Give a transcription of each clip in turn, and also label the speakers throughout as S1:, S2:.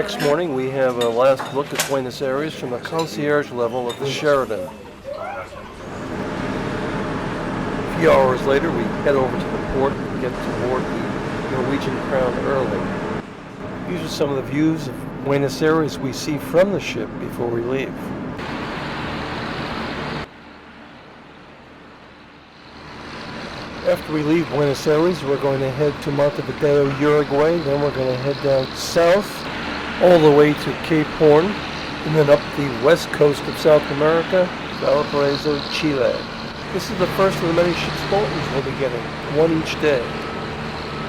S1: Next morning, we have a last look at Buenos Aires from the concierge level of the Sheraton. A few hours later, we head over to the port and get to board the Norwegian Crown early. These are some of the views of Buenos Aires we see from the ship before we leave. After we leave Buenos Aires, we're going to head to Montevideo, Uruguay. Then we're going to head down south all the way to Cape Horn, and then up the west coast of South America, Valparaiso, Chile. This is the first of the many ship's bulletins we'll be getting, one each day.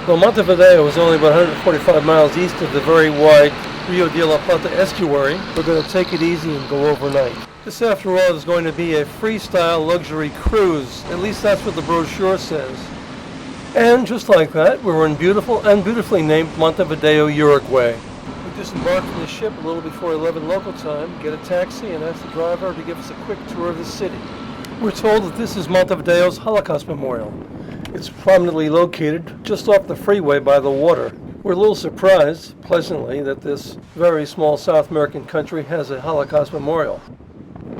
S1: Though Montevideo is only about 145 miles east of the very wide Rio de la Plata estuary, we're going to take it easy and go overnight. This, after all, is going to be a freestyle luxury cruise. At least that's what the brochure says. And just like that, we're in beautiful and beautifully named Montevideo, Uruguay. We disembark from the ship a little before 11 local time, get a taxi, and ask the driver to give us a quick tour of the city. We're told that this is Montevideo's Holocaust Memorial. It's prominently located just off the freeway by the water. We're a little surprised, pleasantly, that this very small South American country has a Holocaust Memorial.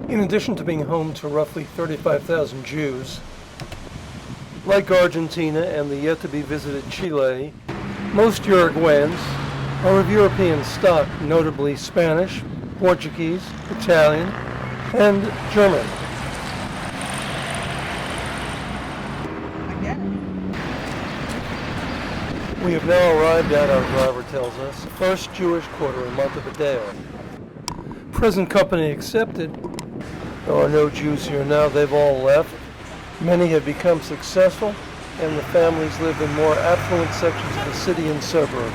S1: In addition to being home to roughly 35,000 Jews, like Argentina and the yet-to-be-visited Chile, most Uruguayans are of European stock, notably Spanish, Portuguese, Italian, and German. We have now arrived at, our driver tells us, the first Jewish quarter in Montevideo. Present company accepted. There are no Jews here now, they've all left. Many have become successful, and the families live in more affluent sections of the city and suburbs.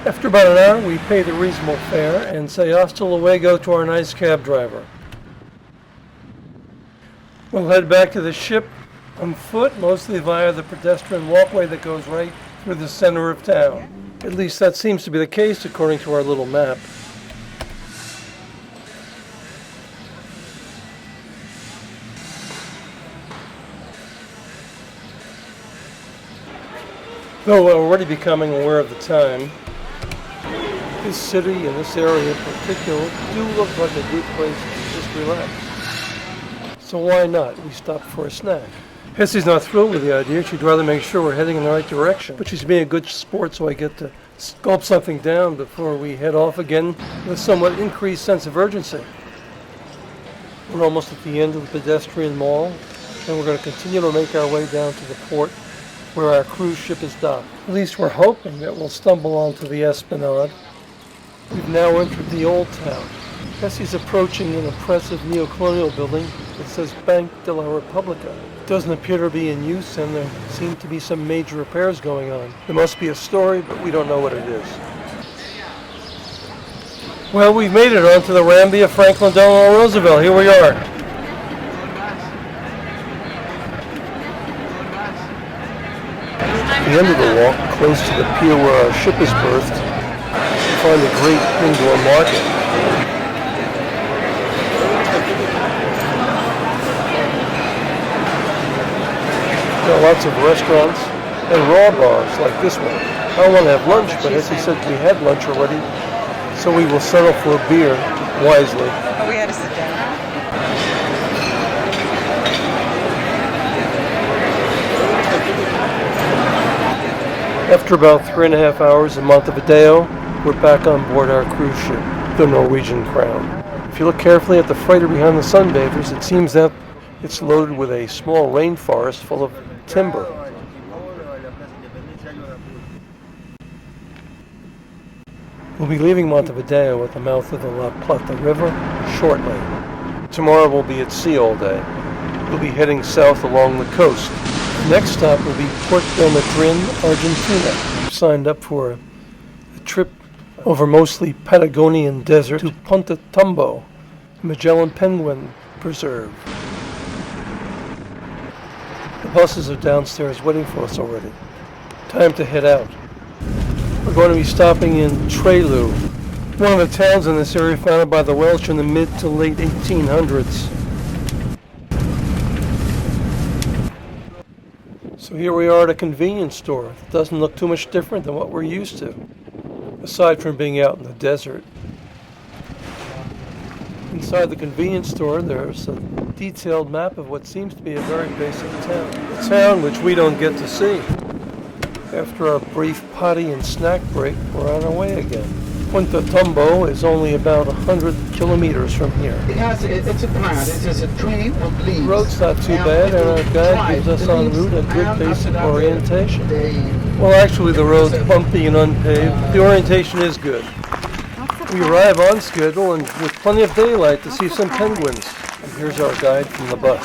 S1: After about an hour, we pay the reasonable fare and say hasta luego to our nice cab driver. We'll head back to the ship on foot, mostly via the pedestrian walkway that goes right through the center of town. At least that seems to be the case according to our little map. Though we're already becoming aware of the time, this city and this area in particular do look like a good place to just relax. So why not? We stopped for a snack. Hessie's not thrilled with the idea. She'd rather make sure we're heading in the right direction. But she's being a good sport, so I get to gulp something down before we head off again with a somewhat increased sense of urgency. We're almost at the end of the pedestrian mall, and we're going to continue to make our way down to the port where our cruise ship is docked. At least we're hoping that we'll stumble onto the Esplanade. We've now entered the old town. Hessie's approaching an impressive neo-colonial building that says Bank de la Repubblica. It doesn't appear to be in use, and there seem to be some major repairs going on. There must be a story, but we don't know what it is. Well, we've made it onto the Rambia Franklin Delano Roosevelt. Here we are. At the end of the walk, close to the pier where our ship is berthed, we find a great indoor market. There are lots of restaurants and raw bars like this one. I don't want to have lunch, but as he said, we had lunch already, so we will settle for a beer wisely.
S2: Oh, we had to sit down.
S1: After about 3.5 hours in Montevideo, we're back on board our cruise ship, the Norwegian Crown. If you look carefully at the freighter behind the sunbathers, it seems that it's loaded with a small rainforest full of timber. We'll be leaving Montevideo at the mouth of the La Plata River shortly. Tomorrow we'll be at sea all day. We'll be heading south along the coast. Next stop will be Puerto Madryn, Argentina. We've signed up for a trip over mostly Patagonian desert to Punta Tombo, Magellanic Penguin Preserve. The buses are downstairs waiting for us already. Time to head out. We're going to be stopping in Trelew, one of the towns in this area founded by the Welsh in the mid to late 1800s. So So here we are at a convenience store. It doesn't look too much different than what we're used to, aside from being out in the desert. Inside the convenience store, there's a detailed map of what seems to be a very basic town. A town which we don't get to see. After our brief potty and snack break, we're on our way again. Punta Tombo is only about 100 kilometers from here.
S2: It's a plant. It is a tree with leaves.
S1: The road's not too bad, and our guide gives us en route a good basic orientation. Well, actually, the road's bumpy and unpaved. The orientation is good. We arrive on schedule and with plenty of daylight to see some penguins. And here's our guide from the bus.